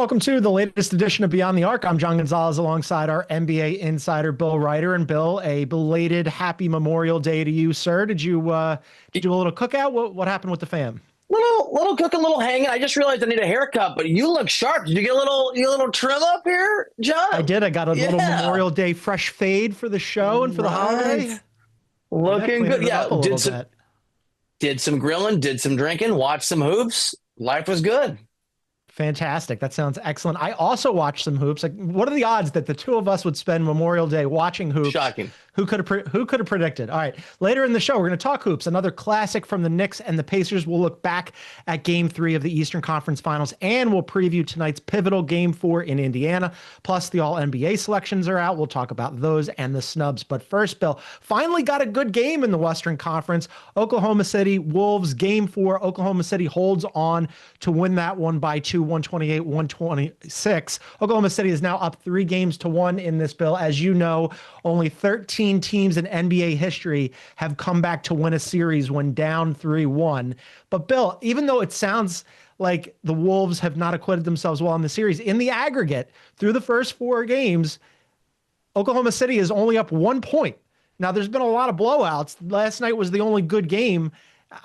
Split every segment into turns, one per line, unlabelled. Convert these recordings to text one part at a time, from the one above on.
Welcome to the latest edition of Beyond the Arc. I'm John Gonzalez alongside our NBA insider, Bill Reiter. And Bill, a belated happy Memorial Day to you, sir. Did you do a little cookout? What happened with the fam?
Little cooking, little hanging. I just realized I need a haircut, but you look sharp. Did you get a little trim up here, John?
I did. I got a little Memorial Day fresh fade for the show and for the holiday.
Looking good. Yeah, did some grilling, did some drinking, watched some hoops. Life was good.
Fantastic. That sounds excellent. I also watched some hoops. Like, what are the odds that the two of us would spend Memorial Day watching hoops?
Shocking.
Who could have predicted? All right. Later in the show, we're going to talk hoops. Another classic from the Knicks and the Pacers. We'll look back at Game 3 of the Eastern Conference Finals, and we'll preview tonight's pivotal Game 4 in Indiana. Plus, the All-NBA selections are out. We'll talk about those and the snubs. But first, Bill, finally got a good game in the Western Conference. Oklahoma City Wolves Game 4. Oklahoma City holds on to win that one by 2, 128-126. Oklahoma City is now up 3-1 in this, Bill. As you know, only 13 teams in NBA history have come back to win a series when down 3-1. But Bill, even though it sounds like the Wolves have not acquitted themselves well in the series, in the aggregate, through the first 4 games, Oklahoma City is only up 1 point. Now, there's been a lot of blowouts. Last night was the only good game.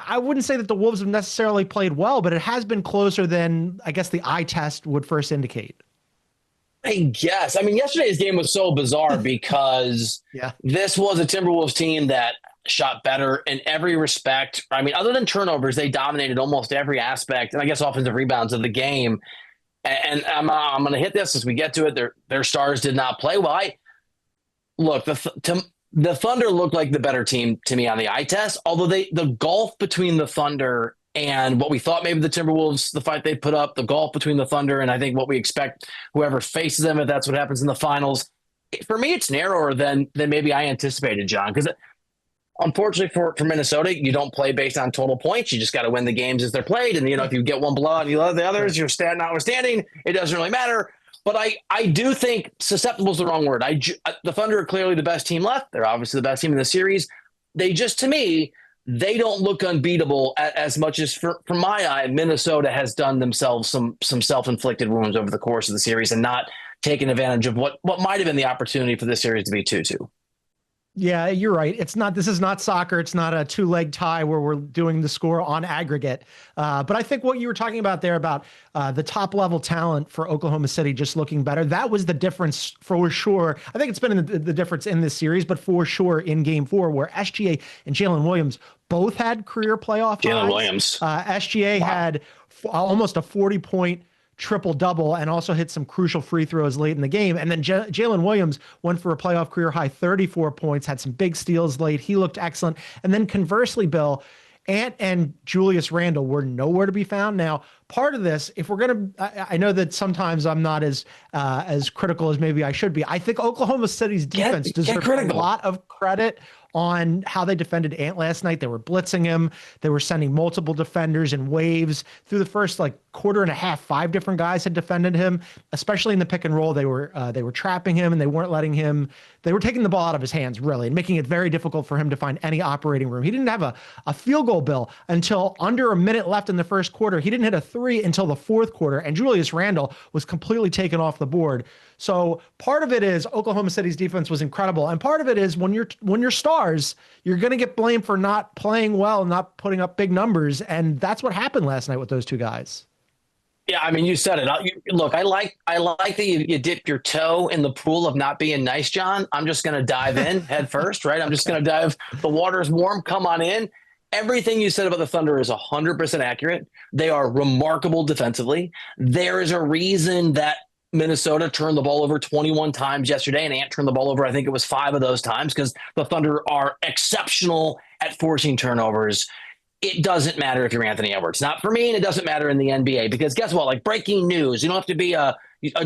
I wouldn't say that the Wolves have necessarily played well, but it has been closer than, I guess, the eye test would first indicate.
I guess. I mean, yesterday's game was so bizarre because this was a Timberwolves team that shot better in every respect. I mean, other than turnovers, they dominated almost every aspect, and I guess offensive rebounds of the game. And I'm going to hit this as we get to it. Their stars did not play well. The Thunder looked like the better team to me on the eye test, although the gulf between the Thunder and what we thought maybe the Timberwolves, the fight they put up, the gulf between the Thunder and I think what we expect whoever faces them, if that's what happens in the finals, for me it's narrower than maybe I anticipated, John, because unfortunately for Minnesota, you don't play based on total points. You just got to win the games as they're played. And, if you get one blowout and you love the others, you're notwithstanding, it doesn't really matter. But I do think susceptible is the wrong word. The Thunder are clearly the best team left. They're obviously the best team in the series. They just, to me, they don't look unbeatable as much as, from my eye, Minnesota has done themselves some self-inflicted wounds over the course of the series and not taken advantage of what might have been the opportunity for this series to be 2-2.
Yeah, you're right. This is not soccer. It's not a 2-leg tie where we're doing the score on aggregate. But I think what you were talking about there about the top level talent for Oklahoma City just looking better, that was the difference for sure. I think it's been the difference in this series, but for sure in Game 4 where SGA and Jalen Williams both had career playoff highs.
Jalen Williams.
SGA had almost a 40-point triple-double and also hit some crucial free throws late in the game. And then Jalen Williams went for a playoff career high 34 points, had some big steals late. He looked excellent. And then conversely, Bill, Ant and Julius Randle were nowhere to be found. Now, part of this, if we're going to, I know that sometimes I'm not as critical as maybe I should be. I think Oklahoma City's defense deserves a lot of credit on how they defended Ant last night. They were blitzing him. They were sending multiple defenders in waves through the first quarter and a half. 5 different guys had defended him, especially in the pick and roll. They were trapping him and they weren't letting him. They were taking the ball out of his hands really and making it very difficult for him to find any operating room. He didn't have a field goal, Bill, until under a minute left in the first quarter. He didn't hit a 3 until the fourth quarter, and Julius Randle was completely taken off the board. So part of it is Oklahoma City's defense was incredible, and part of it is when you're stars, you're going to get blamed for not playing well, not putting up big numbers, and that's what happened last night with those two guys.
Yeah, I mean, you said it. Look, I like that you dip your toe in the pool of not being nice, John. I'm just going to dive in head first, right? I'm just going to dive. The water's warm. Come on in. Everything you said about the Thunder is 100% accurate. They are remarkable defensively. There is a reason that Minnesota turned the ball over 21 times yesterday, and Ant turned the ball over, I think it was 5 of those times, because the Thunder are exceptional at forcing turnovers. It doesn't matter if you're Anthony Edwards. Not for me, and it doesn't matter in the NBA, because guess what? Breaking news, you don't have to be a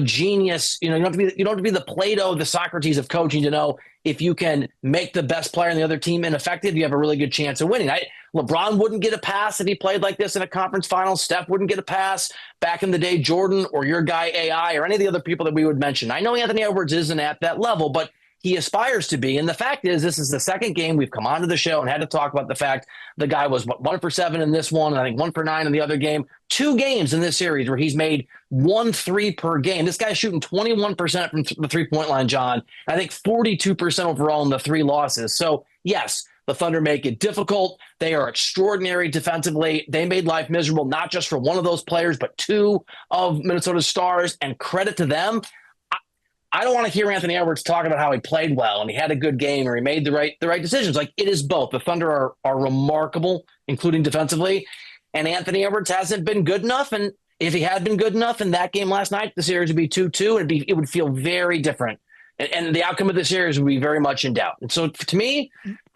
genius. You don't have to be the Plato, the Socrates of coaching to know if you can make the best player in the other team ineffective, you have a really good chance of winning. LeBron wouldn't get a pass if he played like this in a conference final. Steph wouldn't get a pass. Back in the day, Jordan or your guy AI or any of the other people that we would mention. I know Anthony Edwards isn't at that level, but he aspires to be. And the fact is, this is the second game we've come onto the show and had to talk about the fact the guy was 1 for 7 in this one, and I think 1 for 9 in the other game. 2 games in this series where he's made 1 3 per game. This guy's shooting 21% from the 3-point line, John. I think 42% overall in the 3 losses. So, yes, the Thunder make it difficult. They are extraordinary defensively. They made life miserable, not just for one of those players, but 2 of Minnesota's stars, and credit to them. I don't want to hear Anthony Edwards talk about how he played well and he had a good game or he made the right decisions. Like, it is both. The Thunder are remarkable, including defensively, and Anthony Edwards hasn't been good enough. And if he had been good enough in that game last night, the series would be 2-2, and it would feel very different. And the outcome of the series would be very much in doubt. And so, to me,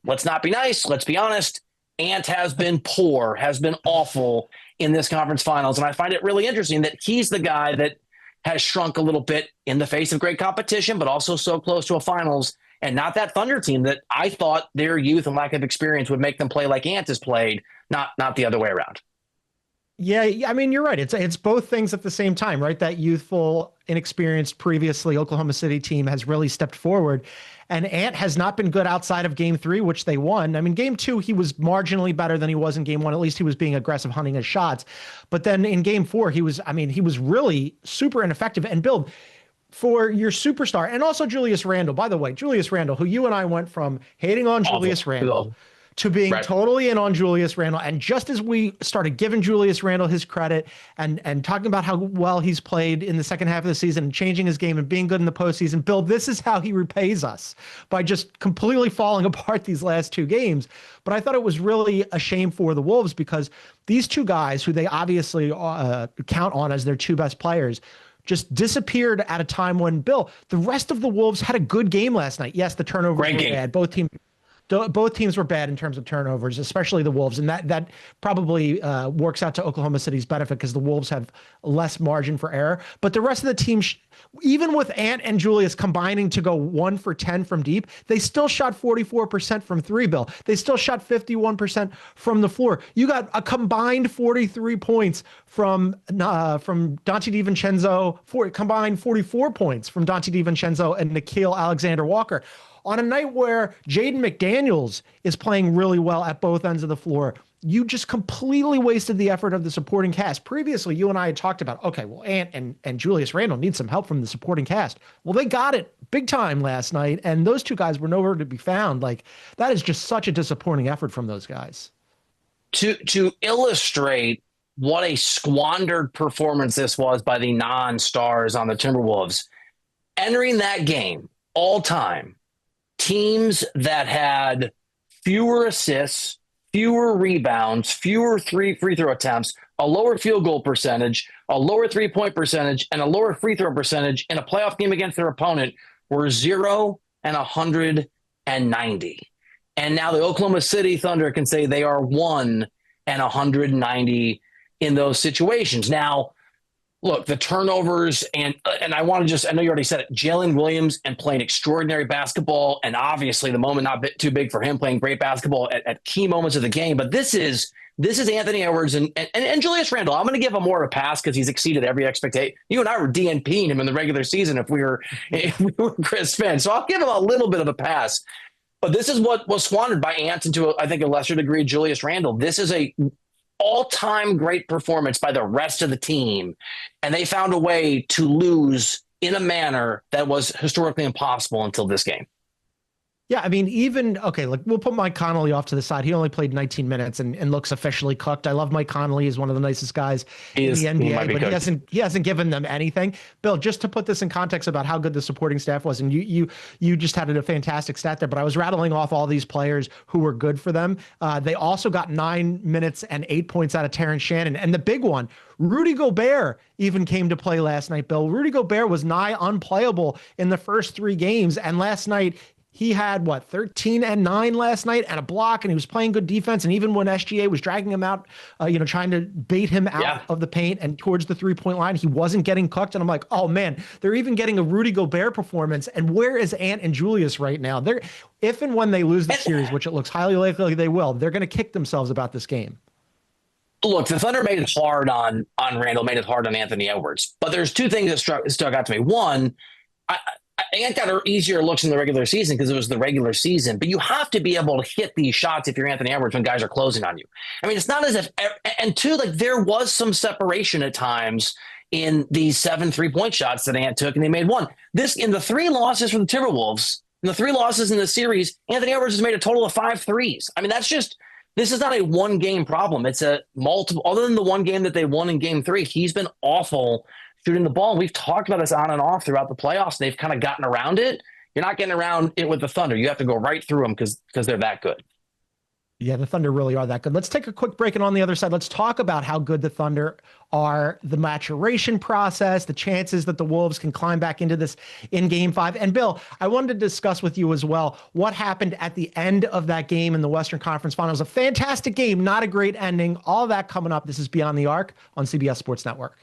let's not be nice. Let's be honest. Ant has been poor, has been awful in this conference finals. And I find it really interesting that he's the guy that has shrunk a little bit in the face of great competition, but also so close to a finals, and not that Thunder team that I thought their youth and lack of experience would make them play like Ant has played, not the other way around.
Yeah, I mean, you're right. It's both things at the same time, right? That youthful, inexperienced, previously Oklahoma City team has really stepped forward. And Ant has not been good outside of game 3, which they won. I mean, game 2, he was marginally better than he was in game 1. At least he was being aggressive, hunting his shots. But then in game 4, he was really super ineffective. And Bill, for your superstar, and also Julius Randle, by the way, Julius Randle, who you and I went from hating on Julius Randle to being totally in on Julius Randle. And just as we started giving Julius Randle his credit and talking about how well he's played in the second half of the season and changing his game and being good in the postseason, Bill, this is how he repays us, by just completely falling apart these last 2 games. But I thought it was really a shame for the Wolves, because these 2 guys, who they obviously count on as their 2 best players, just disappeared at a time when, Bill, the rest of the Wolves had a good game last night. Yes, the turnovers were bad. Both teams were bad in terms of turnovers, especially the Wolves. And that probably works out to Oklahoma City's benefit, because the Wolves have less margin for error. But the rest of the team, even with Ant and Julius combining to go 1 for 10 from deep, they still shot 44% from 3, Bill. They still shot 51% from the floor. You got a combined 43 points from Dante DiVincenzo, combined 44 points from Dante DiVincenzo and Nickeil Alexander-Walker, on a night where Jaden McDaniels is playing really well at both ends of the floor. You just completely wasted the effort of the supporting cast. Previously, you and I had talked about, okay, well, Ant and Julius Randle need some help from the supporting cast. Well, they got it big time last night, and those 2 guys were nowhere to be found. Like, that is just such a disappointing effort from those guys.
To illustrate what a squandered performance this was by the non-stars on the Timberwolves, entering that game all time, teams that had fewer assists, fewer rebounds, fewer free throw attempts, a lower field goal percentage, a lower 3-point percentage, and a lower free throw percentage in a playoff game against their opponent were 0 and 190. And now the Oklahoma City Thunder can say they are 1 and 190 in those situations. Now, look, the turnovers, and I want to just, I know you already said it, Jalen Williams and playing extraordinary basketball, and obviously the moment not too big for him, playing great basketball at key moments of the game. But this is Anthony Edwards and Julius Randle. I'm going to give him more of a pass because he's exceeded every expectation. You and I were DNPing him in the regular season if we were Chris Finn. So I'll give him a little bit of a pass. But this is what was squandered by Ant, and to, I think, a lesser degree, Julius Randle. This is a all-time great performance by the rest of the team, and they found a way to lose in a manner that was historically impossible until this game.
Yeah, I mean, like, we'll put Mike Conley off to the side. He only played 19 minutes and looks officially cooked. I love Mike Conley. He's one of the nicest guys in the NBA, but he hasn't given them anything. Bill, just to put this in context about how good the supporting staff was, and you just had a fantastic stat there, but I was rattling off all these players who were good for them. They also got 9 minutes and 8 points out of Terrence Shannon. And the big one, Rudy Gobert even came to play last night, Bill. Rudy Gobert was nigh unplayable in the first 3 games, and last night he had 13 and 9 last night and a block, and he was playing good defense. And even when SGA was dragging him out, trying to bait him out of the paint and towards the 3-point line, he wasn't getting cooked. And I'm like, oh man, they're even getting a Rudy Gobert performance. And where is Ant and Julius right now? If and when they lose the series, which it looks highly likely they will, they're going to kick themselves about this game.
Look, the Thunder made it hard on Randle, made it hard on Anthony Edwards. But there's 2 things that stuck out to me. One, Ant got easier looks in the regular season because it was the regular season, but you have to be able to hit these shots if you're Anthony Edwards when guys are closing on you. I mean, it's not as if, and two, like there was some separation at times in these 7 3-point shots that Ant took, and they made one. This in the 3 losses for the Timberwolves, in the 3 losses in the series, Anthony Edwards has made a total of 5 threes. I mean, this is not a one game problem. It's a multiple, other than the one game that they won in game 3, he's been awful shooting the ball. We've talked about this on and off throughout the playoffs. They've kind of gotten around it. You're not getting around it with the Thunder. You have to go right through them because they're that good.
Yeah, the Thunder really are that good. Let's take a quick break, and on the other side, let's talk about how good the Thunder are, the maturation process, the chances that the Wolves can climb back into this in Game 5. And Bill, I wanted to discuss with you as well what happened at the end of that game in the Western Conference Finals. A fantastic game, not a great ending. All that coming up. This is Beyond the Arc on CBS Sports Network.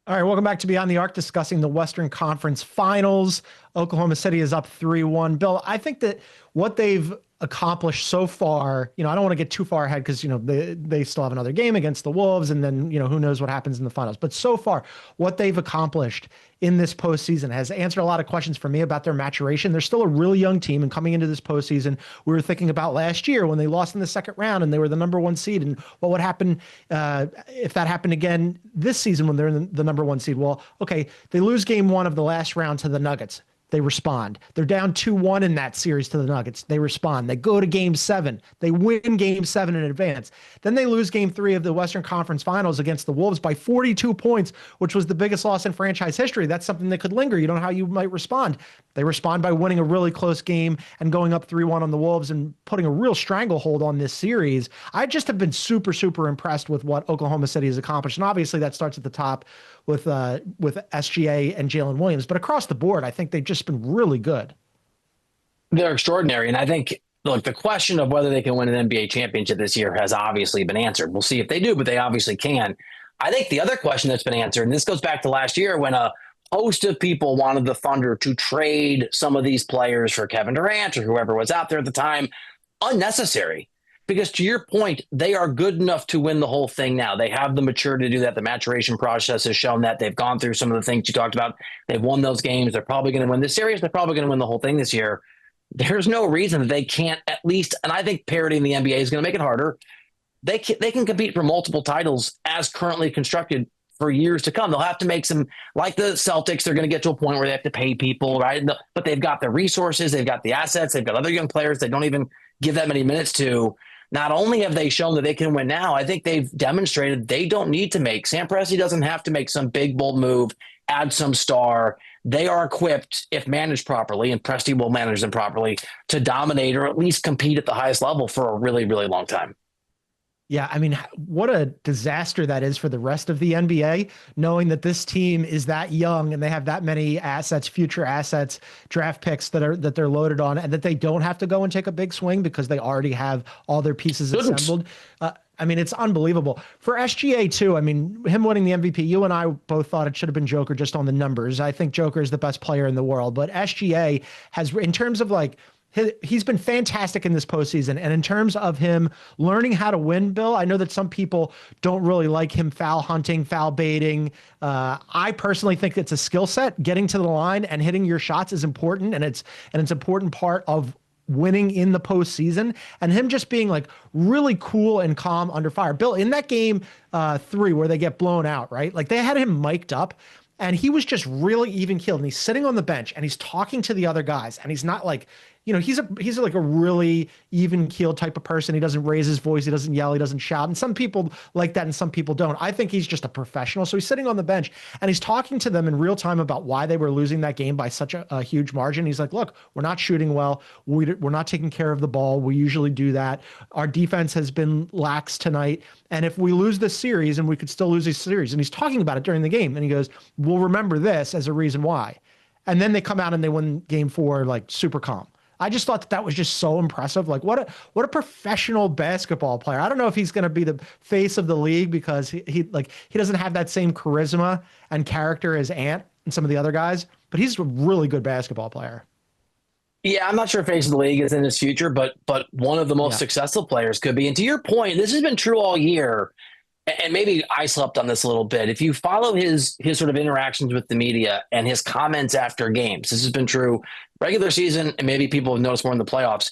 All right, welcome back to Beyond the Arc, discussing the Western Conference Finals. Oklahoma City is up 3-1. Bill, I think that what they've accomplished so far, I don't want to get too far ahead because, they still have another game against the Wolves, and then, who knows what happens in the finals. But so far, what they've accomplished in this postseason has answered a lot of questions for me about their maturation. They're still a really young team, and coming into this postseason, we were thinking about last year when they lost in the second round and they were the number 1 seed, and what would happen if that happened again this season when they're in the number 1 seed. Well, okay, they lose game 1 of the last round to the Nuggets. They respond. They're down 2-1 in that series to the Nuggets. They respond. They go to game 7. They win game 7 in advance. Then they lose game 3 of the Western Conference Finals against the Wolves by 42 points, which was the biggest loss in franchise history. That's something that could linger. You don't know how you might respond. They respond by winning a really close game and going up 3-1 on the Wolves and putting a real stranglehold on this series. I just have been super, super impressed with what Oklahoma City has accomplished. And obviously that starts at the top with SGA and Jalen Williams. But across the board, I think they've just been really good.
They're extraordinary. And I think, look, the question of whether they can win an NBA championship this year has obviously been answered. We'll see if they do, but they obviously can. I think the other question that's been answered, and this goes back to last year when a host of people wanted the Thunder to trade some of these players for Kevin Durant or whoever was out there at the time, unnecessary. Because to your point, they are good enough to win the whole thing now. They have the maturity to do that. The maturation process has shown that. They've gone through some of the things you talked about. They've won those games. They're probably going to win this series. They're probably going to win the whole thing this year. There's no reason that they can't at least, and I think parity in the NBA is going to make it harder. They can compete for multiple titles as currently constructed for years to come. They'll have to make some, like the Celtics, they're going to get to a point where they have to pay people, right? But they've got the resources. They've got the assets. They've got other young players they don't even give that many minutes to. Not only have they shown that they can win now, I think they've demonstrated they don't need to make. Sam Presti doesn't have to make some big, bold move, add some star. They are equipped, if managed properly, and Presti will manage them properly, to dominate or at least compete at the highest level for a really, really long time.
Yeah, I mean, what a disaster that is for the rest of the NBA, knowing that this team is that young and they have that many assets, future assets, draft picks that they're loaded on, and that they don't have to go and take a big swing because they already have all their pieces assembled. I mean, it's unbelievable. For SGA, too, I mean, him winning the MVP, you and I both thought it should have been Joker just on the numbers. I think Joker is the best player in the world, but SGA has, in terms of like, he's been fantastic in this postseason. And in terms of him learning how to win, Bill, I know that some people don't really like him foul hunting, foul baiting. I personally think it's a skill set. Getting to the line and hitting your shots is important, and it's an important part of winning in the postseason. And him just being like really cool and calm under fire. Bill, in that game 3 where they get blown out, right? Like they had him mic'd up. And he was just really even keeled, and he's sitting on the bench and he's talking to the other guys, and he's not like, he's like a really even keeled type of person. He doesn't raise his voice. He doesn't yell. He doesn't shout. And some people like that and some people don't. I think he's just a professional. So he's sitting on the bench and he's talking to them in real time about why they were losing that game by such a huge margin. He's like, look, we're not shooting well. We're not taking care of the ball. We usually do that. Our defense has been lax tonight. And if we lose this series, and we could still lose this series, and he's talking about it during the game, and he goes, we'll remember this as a reason why. And then they come out and they win game 4, like super calm. I just thought that was just so impressive. Like what a professional basketball player. I don't know if he's going to be the face of the league because he doesn't have that same charisma and character as Ant and some of the other guys, but he's a really good basketball player.
Yeah, I'm not sure face of the league is in his future, but one of the most
Yeah.
successful players could be. And to your point, this has been true all year. And maybe I slept on this a little bit. If you follow his sort of interactions with the media and his comments after games, this has been true regular season, and maybe people have noticed more in the playoffs.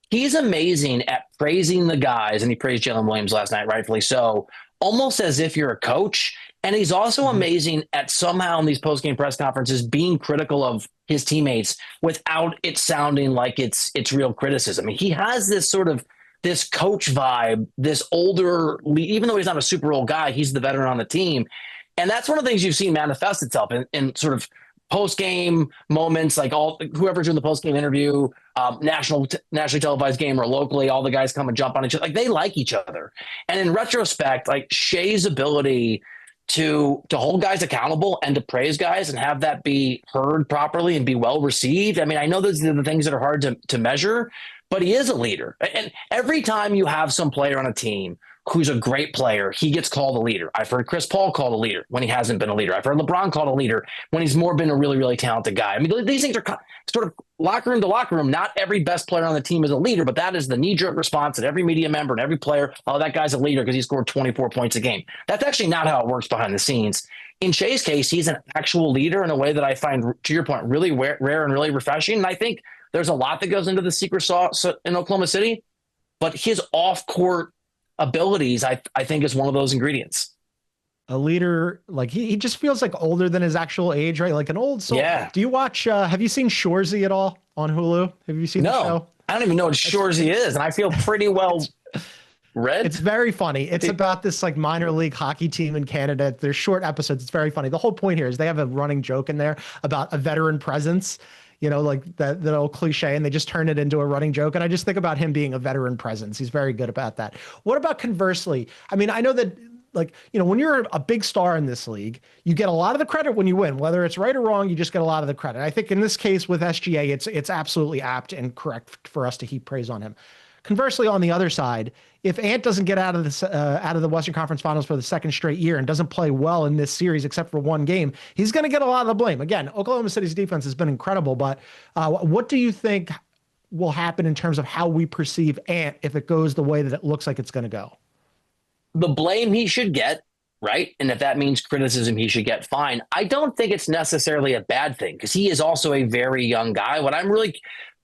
He's amazing at praising the guys, and he praised Jalen Williams last night, rightfully so, almost as if you're a coach. And he's also
Mhm.
amazing at somehow in these post-game press conferences being critical of his teammates without it sounding like it's real criticism. I mean, he has this sort of this coach vibe, this older, even though he's not a super old guy, he's the veteran on the team. And that's one of the things you've seen manifest itself in sort of post game moments, like all whoever's doing the post game interview, nationally televised game or locally, all the guys come and jump on each other. Like they like each other. And in retrospect, like Shea's ability to hold guys accountable and to praise guys and have that be heard properly and be well received. I mean, I know those are the things that are hard to measure, but he is a leader. And every time you have some player on a team who's a great player, he gets called a leader. I've heard Chris Paul called a leader when he hasn't been a leader. I've heard LeBron called a leader when he's more been a really, really talented guy. I mean, these things are sort of locker room to locker room. Not every best player on the team is a leader, but that is the knee-jerk response that every media member and every player, oh, that guy's a leader because he scored 24 points a game. That's actually not how it works behind the scenes. In Shea's case, he's an actual leader in a way that I find, to your point, really rare and really refreshing. And I think there's a lot that goes into the secret sauce in Oklahoma City, but his off-court abilities, I think, is one of those ingredients.
A leader, like he just feels like older than his actual age, right? Like an old soul.
Yeah.
Do you watch, have you seen Shoresy at all on Hulu? Have you seen the show?
I don't even know what Shoresy is, and I feel pretty well read.
It's very funny. It's about this like minor league hockey team in Canada. They're short episodes. It's very funny. The whole point here is they have a running joke in there about a veteran presence, you know, like that old cliche, and they just turn it into a running joke. And I just think about him being a veteran presence. He's very good about that. What about conversely? I mean, I know that, like, you know, when you're a big star in this league, you get a lot of the credit when you win, whether it's right or wrong, you just get a lot of the credit. I think in this case with SGA, it's absolutely apt and correct for us to heap praise on him. Conversely, on the other side, if Ant doesn't get out of the Western Conference Finals for the second straight year and doesn't play well in this series except for one game, he's going to get a lot of the blame. Again, Oklahoma City's defense has been incredible, but what do you think will happen in terms of how we perceive Ant if it goes the way that it looks like it's going to go?
The blame he should get, right? And if that means criticism he should get, fine. I don't think it's necessarily a bad thing because he is also a very young guy.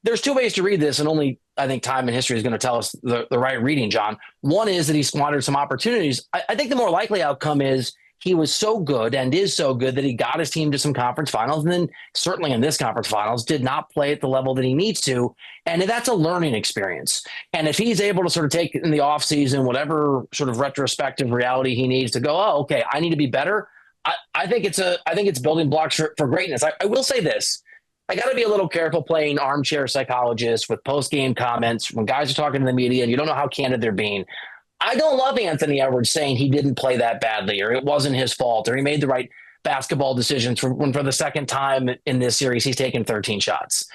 There's two ways to read this, and only I think time and history is going to tell us the right reading, John. One is that he squandered some opportunities. I think the more likely outcome is he was so good and is so good that he got his team to some conference finals, and then certainly in this conference finals did not play at the level that he needs to. And that's a learning experience. And if he's able to sort of take in the offseason whatever sort of retrospective reality he needs to go, oh, okay, I need to be better. I think it's building blocks for greatness. I will say this. I got to be a little careful playing armchair psychologist with post-game comments when guys are talking to the media and you don't know how candid they're being. I don't love Anthony Edwards saying he didn't play that badly or it wasn't his fault or he made the right basketball decisions when for the second time in this series he's taken 13 shots.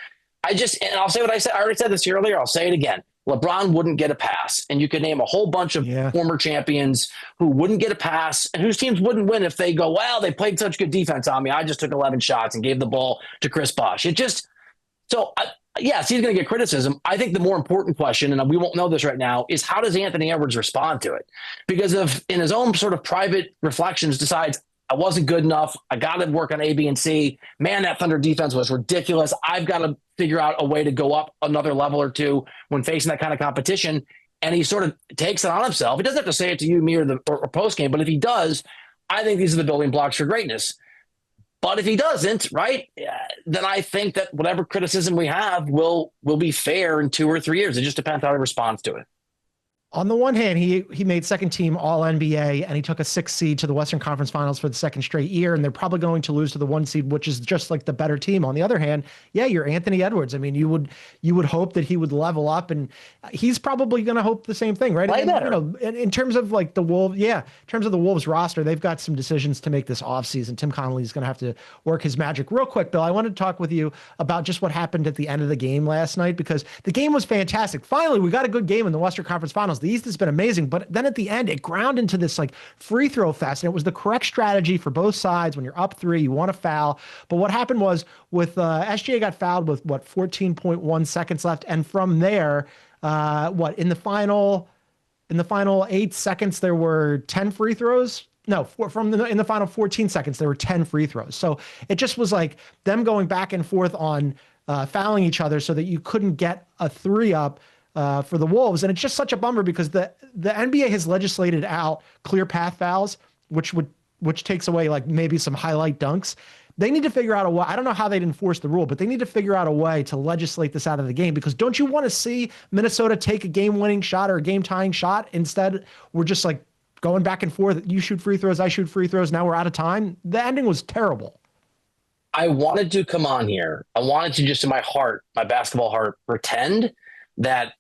And I'll say what I said. I already said this earlier. I'll say it again. LeBron wouldn't get a pass. And you could name a whole bunch of former champions who wouldn't get a pass and whose teams wouldn't win if they go, well, they played such good defense on me. I just took 11 shots and gave the ball to Chris Bosh. Yes, he's going to get criticism. I think the more important question, and we won't know this right now, is how does Anthony Edwards respond to it? Because if in his own sort of private reflections decides, I wasn't good enough, I got to work on A, B, and C, man, that Thunder defense was ridiculous. I've got to figure out a way to go up another level or two when facing that kind of competition. And he sort of takes it on himself. He doesn't have to say it to you, me, or post game, but if he does, I think these are the building blocks for greatness. But if he doesn't, right, then I think that whatever criticism we have will be fair in 2 or 3 years. It just depends how he responds to it.
On the one hand, he made second team All NBA and he took a 6th seed to the Western Conference Finals for the second straight year, and they're probably going to lose to the 1 seed, which is just like the better team. On the other hand, yeah, you're Anthony Edwards. I mean, you would hope that he would level up, and he's probably going to hope the same thing, right?
Play better.
You know, in terms of like the Wolves, in terms of the Wolves roster, they've got some decisions to make this offseason. Tim Connolly is going to have to work his magic. Real quick, Bill, I wanted to talk with you about just what happened at the end of the game last night because the game was fantastic. Finally, we got a good game in the Western Conference Finals. Finals. The East has been amazing, but then at the end, it ground into this like free throw fest, and it was the correct strategy for both sides. When you're up 3, you want to foul. But what happened was with SGA got fouled with 14.1 seconds left, and from there, in the final 8 seconds there were 10 free throws. No, in the final 14 seconds, there were 10 free throws. So it just was like them going back and forth on fouling each other so that you couldn't get a 3 up for the Wolves. And it's just such a bummer because the NBA has legislated out clear path fouls, which takes away like maybe some highlight dunks. They need to figure out a way. I don't know how they'd enforce the rule, but they need to figure out a way to legislate this out of the game, because don't you want to see Minnesota take a game-winning shot or a game-tying shot? Instead, we're just like going back and forth. You shoot free throws, I shoot free throws. Now we're out of time. The ending was terrible.
I wanted to come on here. I wanted to just in my heart, my basketball heart, pretend that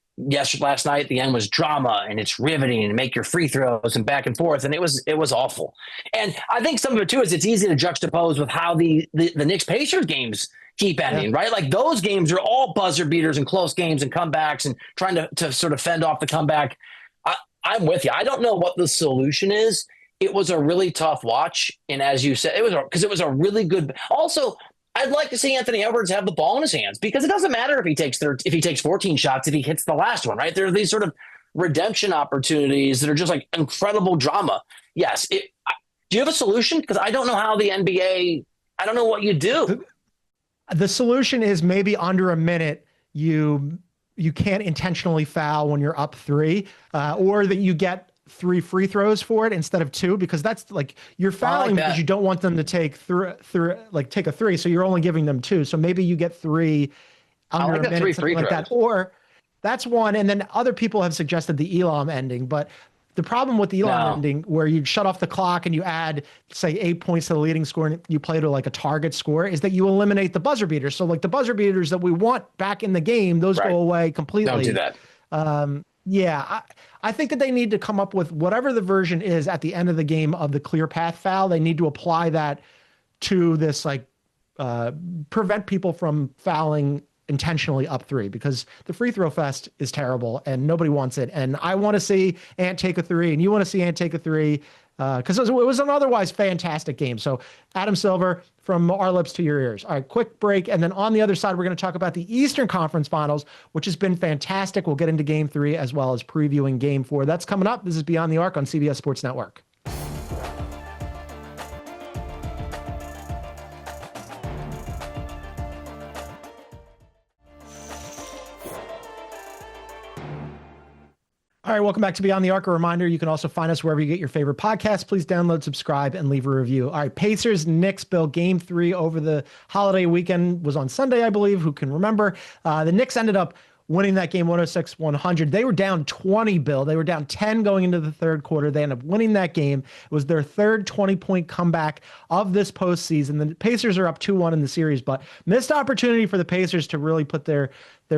last night the end was drama and it's riveting and make your free throws and back and forth. And it was awful. And I think some of it too is it's easy to juxtapose with how the Knicks Pacers games keep ending, right? Like those games are all buzzer beaters and close games and comebacks and trying to sort of fend off the comeback. I'm with you. I don't know what the solution is. It was a really tough watch. And as you said, it was a really good. Also, I'd like to see Anthony Edwards have the ball in his hands, because it doesn't matter if he takes 14 shots, if he hits the last one, right? There are these sort of redemption opportunities that are just like incredible drama. Yes. Do you have a solution? Because I don't know how the NBA, I don't know what you do.
The solution is maybe under a minute, you can't intentionally foul when you're up 3, or that you get 3 free throws for it instead of 2, because that's like you're fouling because you don't want them to take take a 3. So you're only giving them 2. So maybe you get 3 under a minute, something like that. Or that's one. And then other people have suggested the Elam ending, but the problem with the Elam ending, where you shut off the clock and you add, say, 8 points to the leading score and you play to like a target score, is that you eliminate the buzzer beaters. So like the buzzer beaters that we want back in the game, those go away completely.
Don't do that.
I think that they need to come up with whatever the version is at the end of the game of the clear path foul. They need to apply that to this, like prevent people from fouling intentionally up 3, because the free throw fest is terrible and nobody wants it. And I want to see Ant take a 3, and you want to see Ant take a 3, because it was an otherwise fantastic game. So Adam Silver, from our lips to your ears. All right, quick break. And then on the other side, we're going to talk about the Eastern Conference Finals, which has been fantastic. We'll get into Game 3 as well as previewing Game 4. That's coming up. This is Beyond the Arc on CBS Sports Network. All right, welcome back to Beyond the Arc. A reminder, you can also find us wherever you get your favorite podcasts. Please download, subscribe, and leave a review. All right, Pacers, Knicks, Bill, Game 3 over the holiday weekend was on Sunday, I believe. Who can remember? The Knicks ended up winning that game 106-100. They were down 20, Bill. They were down 10 going into the third quarter. They ended up winning that game. It was their third 20-point comeback of this postseason. The Pacers are up 2-1 in the series, but missed opportunity for the Pacers to really put their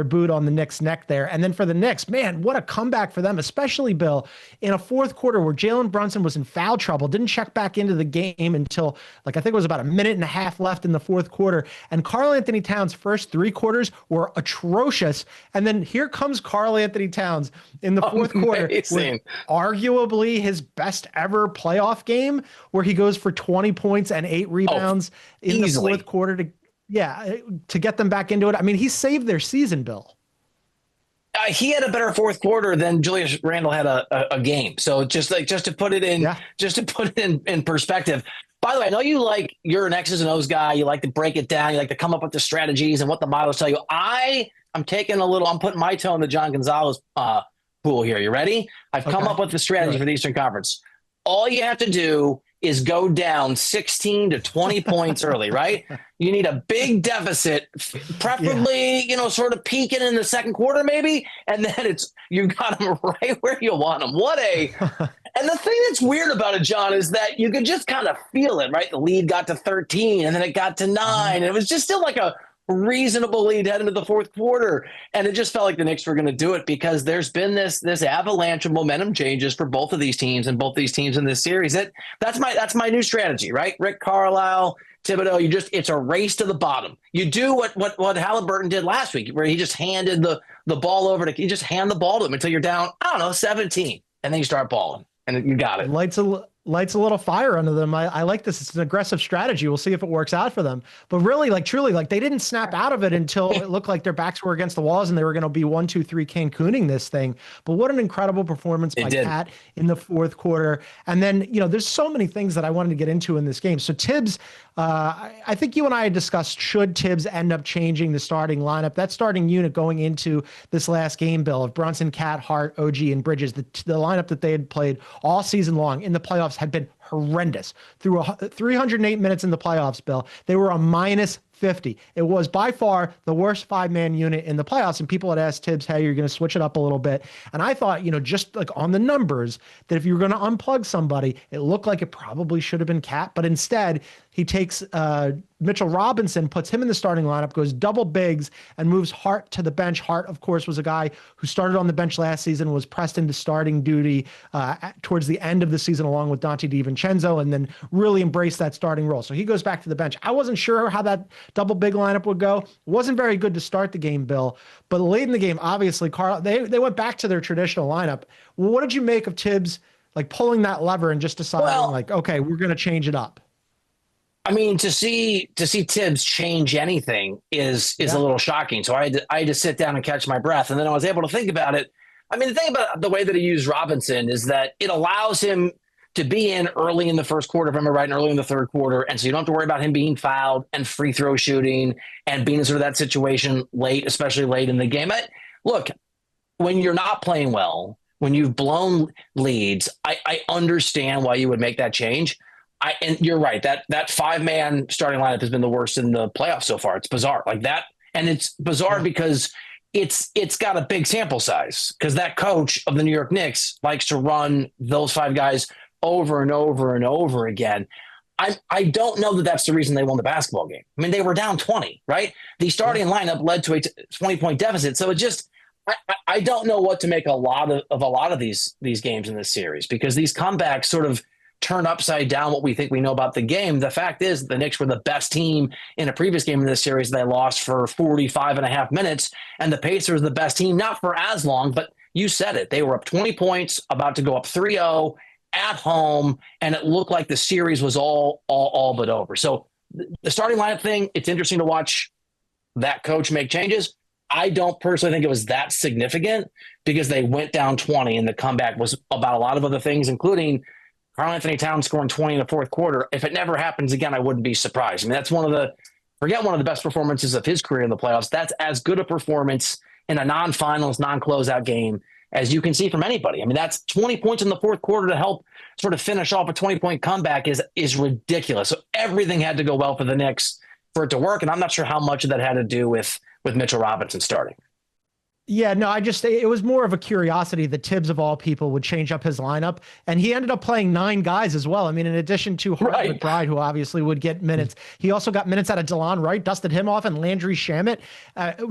boot on the Knicks' neck there. And then for the Knicks, man, what a comeback for them, especially, Bill, in a fourth quarter where Jalen Brunson was in foul trouble, didn't check back into the game until, I think it was about a minute and a half left in the fourth quarter. And Karl Anthony Towns' first 3 quarters were atrocious. And then here comes Karl Anthony Towns in the fourth quarter with arguably his best ever playoff game, where he goes for 20 points and 8 rebounds in the fourth quarter to get them back into it. I mean, he saved their season, Bill.
He had a better fourth quarter than Julius Randle had a game. So just to put it in perspective. By the way, I know you're an X's and O's guy. You like to break it down. You like to come up with the strategies and what the models tell you. I'm putting my toe in the John Gonzalez pool here. You ready? I've come up with the strategy for the Eastern Conference. All you have to do is go down 16 to 20 points early, right? You need a big deficit, preferably, sort of peaking in the second quarter maybe, and then you got them right where you want them. And the thing that's weird about it, John, is that you could just kind of feel it, right? The lead got to 13, and then it got to 9, and it was just still like a reasonable lead heading into the fourth quarter. And it just felt like the Knicks were going to do it, because there's been this avalanche of momentum changes for both of these teams and both these teams in this series. That's my new strategy, right? Rick Carlisle, Thibodeau, it's a race to the bottom. You do what Halliburton did last week, where he just handed the the ball over to, you just hand the ball to them until you're down, I don't know, 17, and then you start balling, and you got it.
Lights a little fire under them. I like this. It's an aggressive strategy. We'll see if it works out for them. But really, truly, they didn't snap out of it until it looked like their backs were against the walls and they were going to be 1-2-3 Cancooning this thing. But what an incredible performance by Cat in the fourth quarter. And then, there's so many things that I wanted to get into in this game. So Tibbs, I think you and I had discussed, should Tibbs end up changing the starting lineup? That starting unit going into this last game, Bill, of Brunson, Cat, Hart, OG, and Bridges, the lineup that they had played all season long in the playoffs had been horrendous. Through 308 minutes in the playoffs, Bill, they were a minus 50. It was by far the worst five-man unit in the playoffs, and people had asked Tibbs, hey, you're going to switch it up a little bit. And I thought, just on the numbers, that if you were going to unplug somebody, it looked like it probably should have been Cat, but instead he takes Mitchell Robinson, puts him in the starting lineup, goes double bigs, and moves Hart to the bench. Hart, of course, was a guy who started on the bench last season, was pressed into starting duty towards the end of the season along with Dante DiVincenzo, and then really embraced that starting role. So he goes back to the bench. I wasn't sure how that double big lineup would go. It wasn't very good to start the game, Bill, but late in the game, obviously, Carl, they went back to their traditional lineup. Well, what did you make of Tibbs pulling that lever and just deciding okay, we're going to change it up?
I mean, to see Tibbs change anything is a little shocking. So I had to sit down and catch my breath, and then I was able to think about it. I mean, the thing about the way that he used Robinson is that it allows him to be in early in the first quarter, if I'm right, and early in the third quarter, and so you don't have to worry about him being fouled and free throw shooting and being in sort of that situation late, especially late in the game. Look, when you're not playing well, when you've blown leads, I understand why you would make that change. And you're right, that five-man starting lineup has been the worst in the playoffs so far. It's bizarre like that. And it's bizarre because it's got a big sample size, because that coach of the New York Knicks likes to run those five guys over and over and over again. I don't know that that's the reason they won the basketball game. I mean, they were down 20, right? The starting lineup led to a 20-point deficit. So it just, I don't know what to make a lot of these games in this series, because these comebacks sort of turn upside down what we think we know about the game. The fact is the Knicks were the best team in a previous game in this series. They lost for 45 and a half minutes, and the Pacers the best team, not for as long, but you said it. They were up 20 points, about to go up 3-0 at home, and it looked like the series was all but over. So the starting lineup thing, it's interesting to watch that coach make changes. I don't personally think it was that significant, because they went down 20, and the comeback was about a lot of other things, including Karl-Anthony Towns scoring 20 in the fourth quarter. If it never happens again, I wouldn't be surprised. I mean, that's one of the best performances of his career in the playoffs. That's as good a performance in a non-finals, non-closeout game as you can see from anybody. I mean, that's 20 points in the fourth quarter to help sort of finish off a 20-point comeback is ridiculous. So everything had to go well for the Knicks for it to work, and I'm not sure how much of that had to do with Mitchell Robinson starting.
Yeah, no, it was more of a curiosity that Tibbs, of all people, would change up his lineup. And he ended up playing 9 guys as well. I mean, in addition to Hart McBride, who obviously would get minutes, he also got minutes out of DeLon Wright, dusted him off, and Landry Shamet.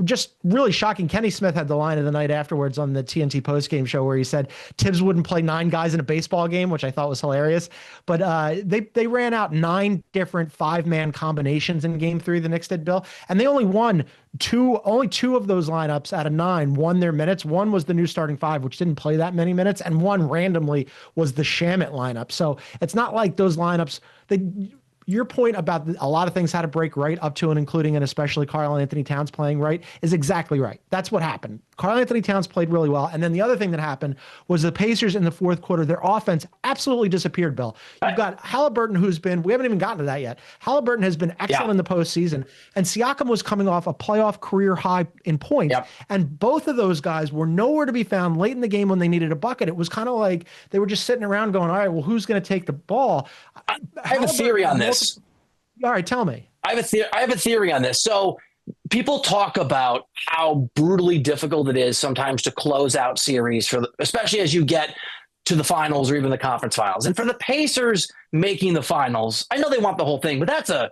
Just really shocking. Kenny Smith had the line of the night afterwards on the TNT postgame show where he said Tibbs wouldn't play 9 guys in a baseball game, which I thought was hilarious. But they ran out 9 different 5-man combinations in Game 3, the Knicks did, Bill. And they only won only two of those lineups out of 9 won their minutes. One was the new starting 5, which didn't play that many minutes, and one randomly was the Shamet lineup. So it's not like those lineups. Your point about a lot of things had to break right up to and including and especially Karl-Anthony Towns playing right is exactly right. That's what happened. Karl-Anthony Towns played really well. And then the other thing that happened was the Pacers in the fourth quarter, their offense absolutely disappeared, Bill. You've got Halliburton, we haven't even gotten to that yet. Halliburton has been excellent in the postseason, and Siakam was coming off a playoff career high in points. And both of those guys were nowhere to be found late in the game when they needed a bucket. It was kind of like they were just sitting around going, all right, well, who's going to take the ball?
I have a theory on this.
All right, tell me.
I have a theory on this. So people talk about how brutally difficult it is sometimes to close out series, especially as you get to the finals or even the conference finals. And for the Pacers making the finals, I know they want the whole thing, but that's a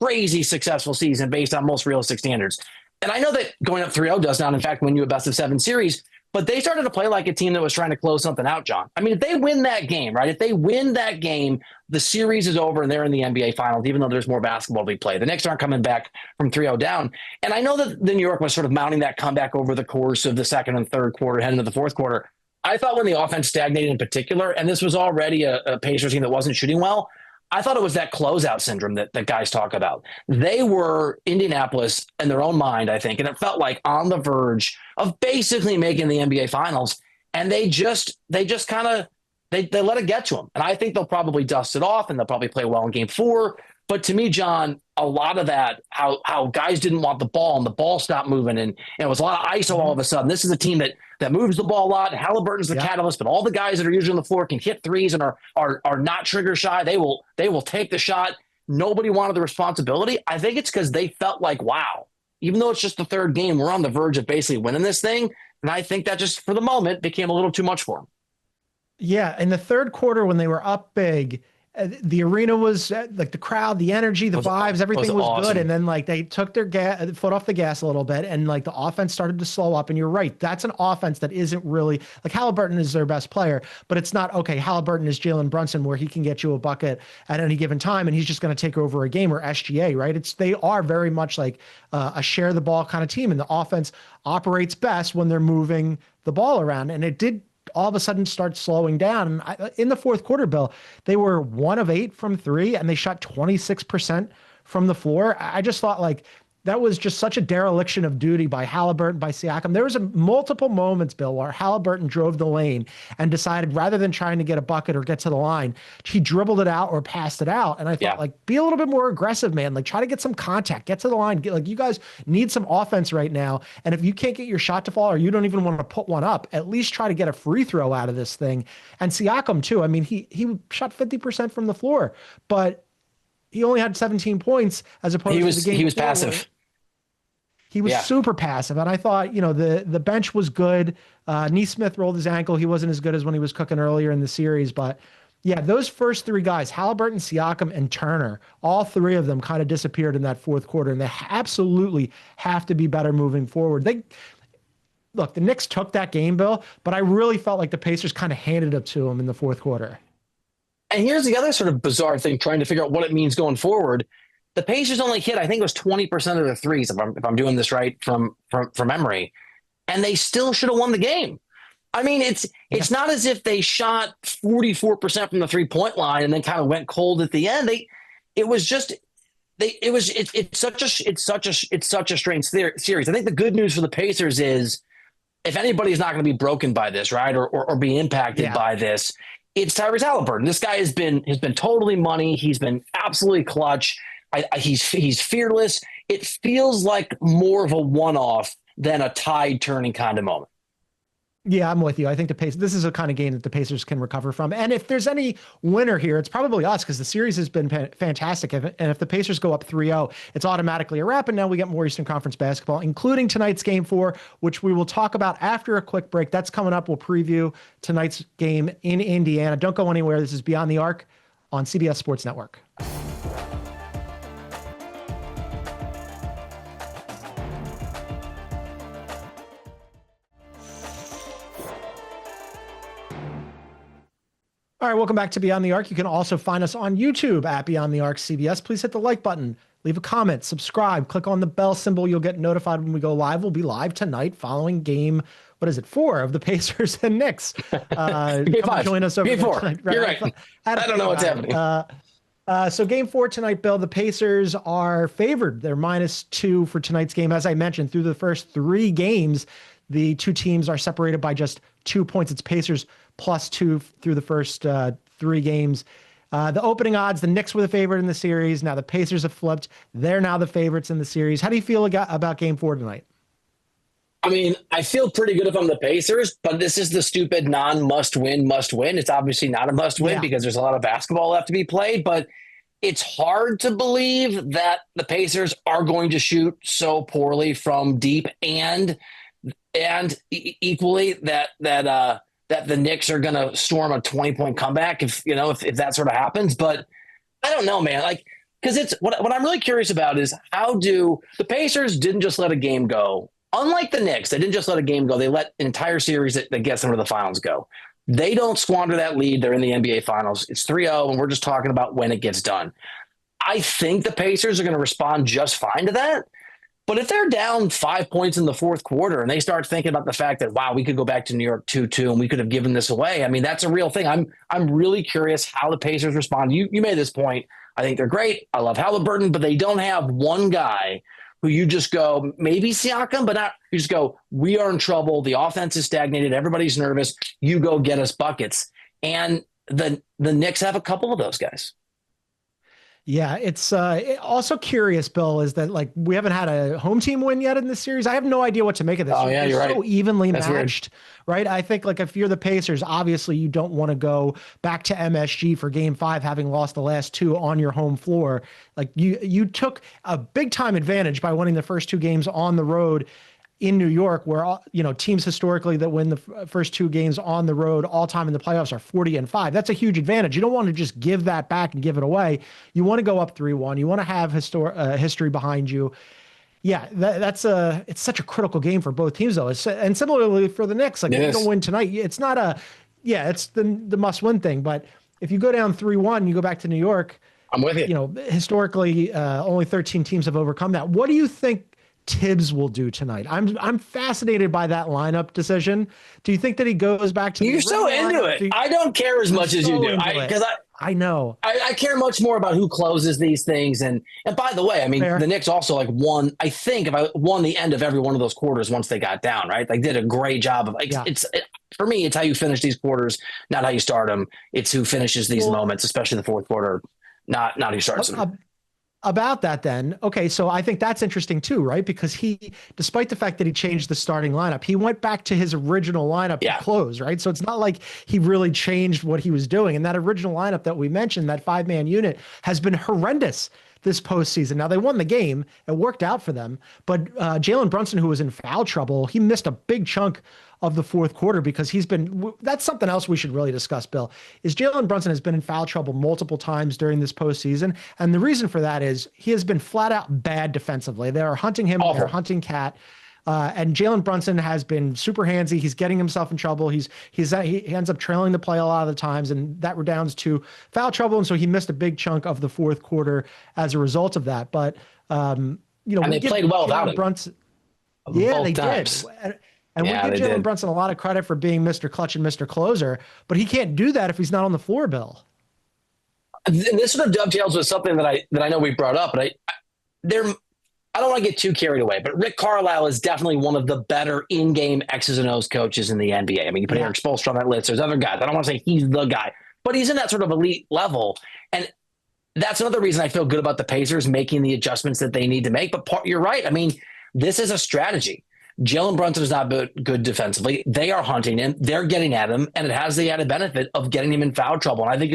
crazy successful season based on most realistic standards. And I know that going up 3-0 does not, in fact, win you a best-of-7 series, but they started to play like a team that was trying to close something out, John. I mean, if they win that game, right? If they win that game, the series is over and they're in the NBA Finals, even though there's more basketball to be played. The Knicks aren't coming back from 3-0 down. And I know that the New York was sort of mounting that comeback over the course of the second and third quarter, heading into the fourth quarter. I thought when the offense stagnated in particular, and this was already a Pacers team that wasn't shooting well, I thought it was that closeout syndrome that guys talk about. They were Indianapolis in their own mind, I think, and it felt like on the verge of basically making the NBA Finals, and they just kind of they let it get to them. And I think they'll probably dust it off, and they'll probably play well in Game 4. But to me, John, a lot of that, how guys didn't want the ball, and the ball stopped moving, and it was a lot of ISO all of a sudden. This is a team that moves the ball a lot. Halliburton's the catalyst, but all the guys that are usually on the floor can hit threes and are not trigger shy. They will take the shot. Nobody wanted the responsibility. I think it's because they felt like, wow, even though it's just the third game, we're on the verge of basically winning this thing. And I think that just for the moment became a little too much for them.
Yeah, in the third quarter when they were up big, the arena was like the crowd, the energy, the vibes, everything was awesome. Good. And then like they took their foot off the gas a little bit, and like the offense started to slow up. And you're right, that's an offense that isn't really like Halliburton is their best player, but it's not okay. Halliburton is Jalen Brunson, where he can get you a bucket at any given time, and he's just going to take over a game, or SGA, right? They are very much like a share the ball kind of team, and the offense operates best when they're moving the ball around. And it did all of a sudden start slowing down. In the fourth quarter, Bill, they were 1 of 8 from 3, and they shot 26% from the floor. I just thought like that was just such a dereliction of duty by Halliburton, by Siakam. There was multiple moments, Bill, where Halliburton drove the lane and decided rather than trying to get a bucket or get to the line, he dribbled it out or passed it out. And I thought, like, be a little bit more aggressive, man. Like, try to get some contact, get to the line. You guys need some offense right now. And if you can't get your shot to fall, or you don't even want to put one up, at least try to get a free throw out of this thing. And Siakam, too. I mean, he shot 50% from the floor, but he only had 17 points as opposed to the game.
He was passive.
He was super passive. And I thought, the bench was good. Neesmith rolled his ankle. He wasn't as good as when he was cooking earlier in the series. But yeah, those first 3 guys, Halliburton, Siakam, and Turner, all 3 of them kind of disappeared in that fourth quarter. And they absolutely have to be better moving forward. Look, the Knicks took that game, Bill, but I really felt like the Pacers kind of handed it to them in the fourth quarter.
And here's the other sort of bizarre thing, trying to figure out what it means going forward. The Pacers only hit, I think it was 20% of the threes, if I'm doing this right from memory, and they still should have won the game. I mean, it's not as if they shot 44% from the 3-point line and then kind of went cold at the end. It's such a strange series. I think the good news for the Pacers is if anybody's not going to be broken by this, right, or be impacted by this, it's Tyrese Halliburton. This guy has been totally money. He's been absolutely clutch. He's fearless. It feels like more of a one-off than a tide turning kind of moment.
Yeah, I'm with you. I think this is a kind of game that the Pacers can recover from. And if there's any winner here, it's probably us, because the series has been fantastic. And if the Pacers go up 3-0, it's automatically a wrap. And now we get more Eastern Conference basketball, including tonight's Game 4, which we will talk about after a quick break. That's coming up. We'll preview tonight's game in Indiana. Don't go anywhere. This is Beyond the Arc on CBS Sports Network. All right, welcome back to Beyond the Arc. You can also find us on YouTube at Beyond the Arc CBS. Please hit the like button, leave a comment, subscribe, click on the bell symbol. You'll get notified when we go live. We'll be live tonight following game, 4 of the Pacers and Knicks.
Game 5. Join us over
game 4.
Tonight, right? You're right. I don't know what's happening.
So game 4 tonight, Bill, the Pacers are favored. They're -2 for tonight's game. As I mentioned, through the first 3 games, the 2 teams are separated by just 2 points. It's Pacers +2 through the first 3 games. The opening odds, the Knicks were the favorite in the series. Now the Pacers have flipped. They're now the favorites in the series. How do you feel about game 4 tonight?
I mean, I feel pretty good if I'm the Pacers, but this is the stupid must win. It's obviously not a must win because there's a lot of basketball left to be played, but it's hard to believe that the Pacers are going to shoot so poorly from deep and equally that the Knicks are going to storm a 20-point comeback if that sort of happens. But I don't know, man. Because it's what I'm really curious about is how do the Pacers didn't just let a game go unlike the Knicks, they didn't just let a game go. They let an entire series that gets them to the finals go. They don't squander that lead. They're in the NBA Finals. It's 3-0, and we're just talking about when it gets done. I think the Pacers are going to respond just fine to that. But if they're down 5 points in the fourth quarter and they start thinking about the fact that, wow, we could go back to New York 2-2 and we could have given this away, I mean, that's a real thing. I'm really curious how the Pacers respond. You made this point. I think they're great. I love Halliburton, but they don't have one guy who you just go, maybe Siakam, but not. You just go, we are in trouble. The offense is stagnated. Everybody's nervous. You go get us buckets. And the Knicks have a couple of those guys.
Yeah, it's also curious, Bill, is that like we haven't had a home team win yet in this series. I have no idea what to make of this.
Oh, yeah, you're right.
So evenly
That's
matched, right? I think like if you're the Pacers, obviously you don't want to go back to MSG for Game 5, having lost the last two on your home floor. Like you took a big time advantage by winning the first two games on the road in New York, where teams historically that win the first two games on the road all time in the playoffs are 40-5. That's a huge advantage. You don't want to just give that back and give it away. You want to go up 3-1. You want to have history behind you. Yeah, it's such a critical game for both teams though. And similarly for the Knicks, like if you don't win tonight, it's not it's the must win thing. But if you go down 3-1, you go back to New York.
I'm with you.
Historically, only 13 teams have overcome that. What do you think Tibbs will do tonight? I'm fascinated by that lineup decision. Do you think that he goes back to?
You're so into it. I don't care as much as you do, because
I know
I care much more about who closes these things. And by the way, I mean the Knicks also won. I think won the end of every one of those quarters once they got down. Right, did a great job of for me. It's how you finish these quarters, not how you start them. It's who finishes these moments, especially the fourth quarter, not who starts them.
About that then, okay, so I think that's interesting too, right? Because he, despite the fact that he changed the starting lineup, he went back to his original lineup to close, right? So it's not like he really changed what he was doing. And that original lineup that we mentioned, that 5-man unit, has been horrendous this postseason. Now, they won the game. It worked out for them. But Jalen Brunson, who was in foul trouble, he missed a big chunk of the fourth quarter because that's something else we should really discuss, Bill, is Jalen Brunson has been in foul trouble multiple times during this postseason. And the reason for that is he has been flat out bad defensively. They are hunting him. They're hunting Cat. And Jalen Brunson has been super handsy. He's getting himself in trouble. He ends up trailing the play a lot of the times, and that redounds to foul trouble. And so he missed a big chunk of the fourth quarter as a result of that. But,
and they played well without him.
Brunson. Yeah, they did. And we give Jalen Brunson a lot of credit for being Mr. Clutch and Mr. Closer, but he can't do that if he's not on the floor, Bill.
And this sort of dovetails with something that I know we brought up, but I don't want to get too carried away, but Rick Carlisle is definitely one of the better in-game X's and O's coaches in the NBA. I mean, you put Eric Spoelstra on that list. There's other guys. I don't want to say he's the guy, but he's in that sort of elite level. And that's another reason I feel good about the Pacers making the adjustments that they need to make. But you're right. I mean, this is a strategy. Jalen Brunson is not good defensively. They are hunting him. They're getting at him, and it has the added benefit of getting him in foul trouble. And I think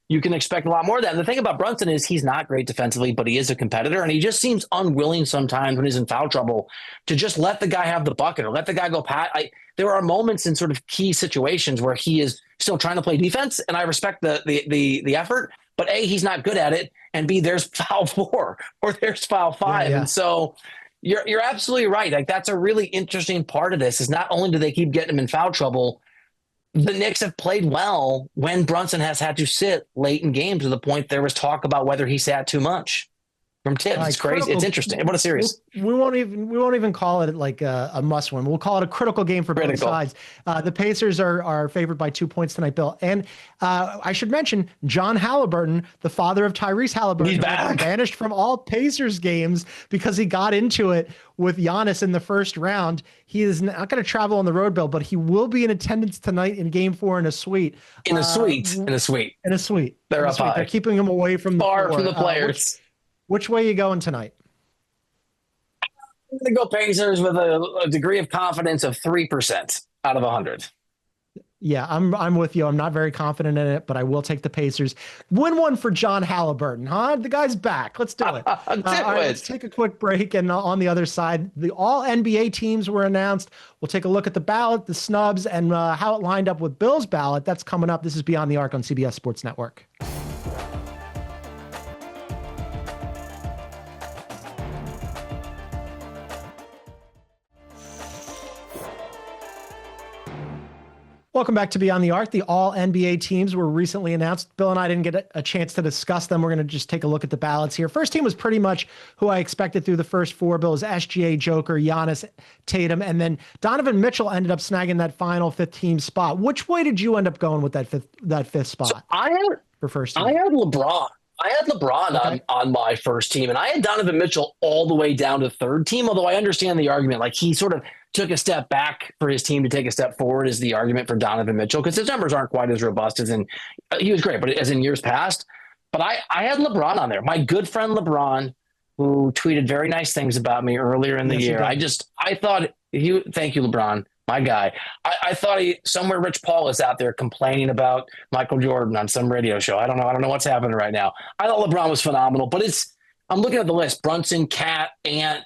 you can expect a lot more of that. And the thing about Brunson is he's not great defensively, but he is a competitor, and he just seems unwilling sometimes when he's in foul trouble to just let the guy have the bucket or let the guy go pat. There are moments in sort of key situations where he is still trying to play defense, and I respect the effort, but A, he's not good at it, and B, there's foul 4 or there's foul 5. And so You're absolutely right. That's a really interesting part of this is not only do they keep getting him in foul trouble, the Knicks have played well when Brunson has had to sit late in games to the point there was talk about whether he sat too much from Tibbs. It's crazy. It's interesting. What a series.
We won't even call it like a must win. We'll call it a critical game for both sides. The Pacers are favored by 2 points tonight, Bill. And I should mention John Halliburton, the father of Tyrese Halliburton, was banished from all Pacers games because he got into it with Giannis in the first round. He is not going to travel on the road, Bill, but he will be in attendance tonight in Game 4 in a suite.
In a suite. They're up high.
They're keeping him away from
far from the players.
Which way are you going tonight?
I'm going to go Pacers with a degree of confidence of 3% out of 100.
Yeah, I'm with you. I'm not very confident in it, but I will take the Pacers. Win one for John Halliburton, huh? The guy's back. Let's do it. All right, let's take a quick break. And on the other side, the all NBA teams were announced. We'll take a look at the ballot, the snubs, and how it lined up with Bill's ballot. That's coming up. This is Beyond the Arc on CBS Sports Network. Welcome back to Beyond the Arc. The all-NBA teams were recently announced. Bill and I didn't get a chance to discuss them. We're going to just take a look at the ballots here. First team was pretty much who I expected through the first four. Bill was SGA, Joker, Giannis, Tatum, and then Donovan Mitchell ended up snagging that final fifth team spot. Which way did you end up going with that fifth spot?
So I had LeBron. I had LeBron on my first team, and I had Donovan Mitchell all the way down to third team, although I understand the argument. Like, he sort of took a step back for his team to take a step forward is the argument for Donovan Mitchell, because his numbers aren't quite as robust as he was great, but as in years past. But I had LeBron on there. My good friend LeBron, who tweeted very nice things about me earlier in the year. I thought thank you, LeBron, my guy. I thought somewhere Rich Paul is out there complaining about Michael Jordan on some radio show. I don't know what's happening right now. I thought LeBron was phenomenal, but I'm looking at the list: Brunson, Cat, Ant,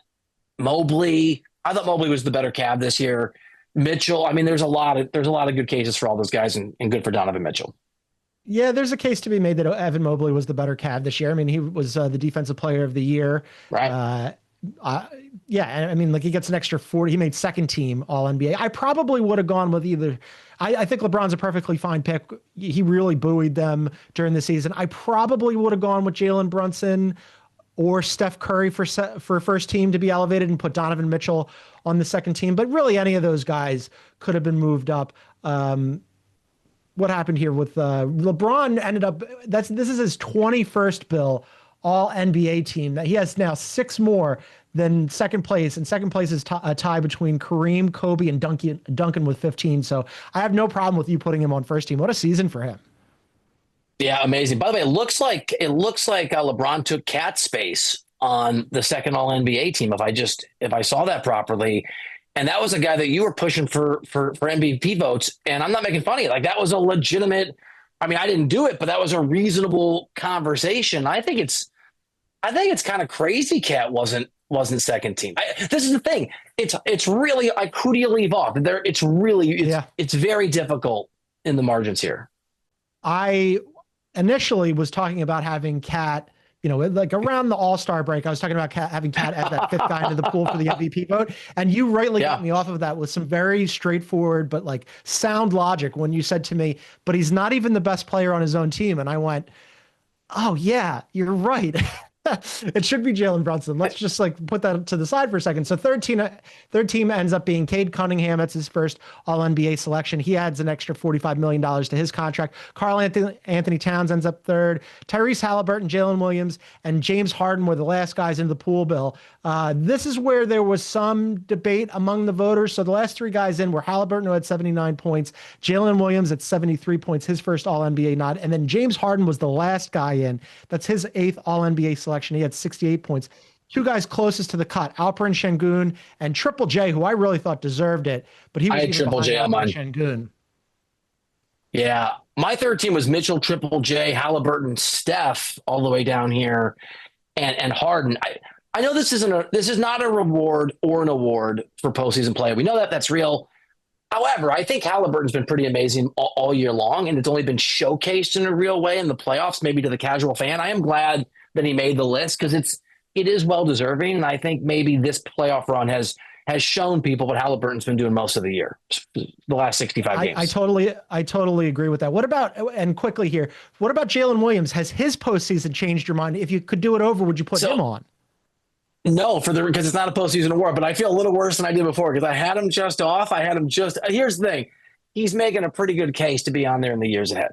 Mobley. I thought Mobley was the better Cavs this year. Mitchell. I mean, there's a lot of good cases for all those guys, and good for Donovan Mitchell.
Yeah, there's a case to be made that Evan Mobley was the better Cav this year. I mean, he was the defensive player of the year.
Right.
I mean, like, he gets an extra 40. He made second team all NBA. I probably would have gone with either. I think LeBron's a perfectly fine pick. He really buoyed them during the season. I probably would have gone with Jalen Brunson or Steph Curry for first team to be elevated and put Donovan Mitchell on the second team. But really, any of those guys could have been moved up. What happened here with LeBron ended up, this is his 21st, Bill, all NBA team. That he has now 6 more than second place, and second place is a tie between Kareem, Kobe, and Duncan with 15. So I have no problem with you putting him on first team. What a season for him.
Yeah, amazing. By the way, it looks like LeBron took Cat's space on the second all NBA team. If I saw that properly. And that was a guy that you were pushing for MVP votes. And I'm not making fun of you. Like, that was a legitimate, I mean, I didn't do it, but that was a reasonable conversation. I think it's kind of crazy Cat wasn't second team. This is the thing. It's really, like, who do you leave off? It's very difficult in the margins here.
I initially was talking about having Cat, like around the All-Star break, I was talking about having Cat as that fifth guy into the pool for the MVP vote. And you rightly got me off of that with some very straightforward, but like sound logic when you said to me, but he's not even the best player on his own team. And I went, oh yeah, you're right. It should be Jalen Brunson. Let's just like put that to the side for a second. So third team ends up being Cade Cunningham. That's his first All-NBA selection. He adds an extra $45 million to his contract. Karl Anthony Towns ends up third. Tyrese Halliburton, Jalen Williams, and James Harden were the last guys into the pool, Bill. This is where there was some debate among the voters. So the last 3 guys in were Halliburton, who had 79 points, Jalen Williams at 73 points, his first All-NBA nod, and then James Harden was the last guy in. That's his 8th All-NBA selection. He had 68 points. 2 guys closest to the cut, Alperen Şengün and Triple J, who I really thought deserved it, but he was even
Triple J on mine.
Şengün.
Yeah, my third team was Mitchell, Triple J, Halliburton, Steph, all the way down here, and Harden. I know this is not a reward or an award for postseason play. We know that that's real. However, I think Halliburton's been pretty amazing all year long, and it's only been showcased in a real way in the playoffs, maybe to the casual fan. I am glad that he made the list because it is well deserving, and I think maybe this playoff run has shown people what Halliburton's been doing most of the year, the last 65 games.
I totally agree with that. What about, and quickly here, what about Jalen Williams? Has his postseason changed your mind? If you could do it over, would you put him on?
No, because it's not a postseason award, but I feel a little worse than I did before because I had him just off. Here's the thing. He's making a pretty good case to be on there in the years ahead.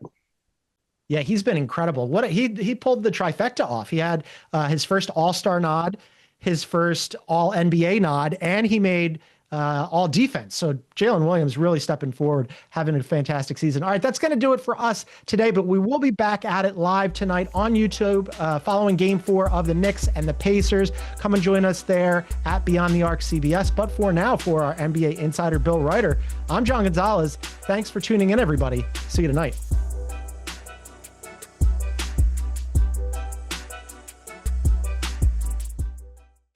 Yeah, he's been incredible. He pulled the trifecta off. He had his first All-Star nod, his first All-NBA nod, and he made all defense. So Jalen Williams really stepping forward, having a fantastic season. All right, that's going to do it for us today, but we will be back at it live tonight on YouTube following Game 4 of the Knicks and the Pacers. Come and join us there at Beyond the Arc CBS. But for now, for our NBA insider, Bill Reiter, I'm John Gonzalez. Thanks for tuning in, everybody. See you tonight.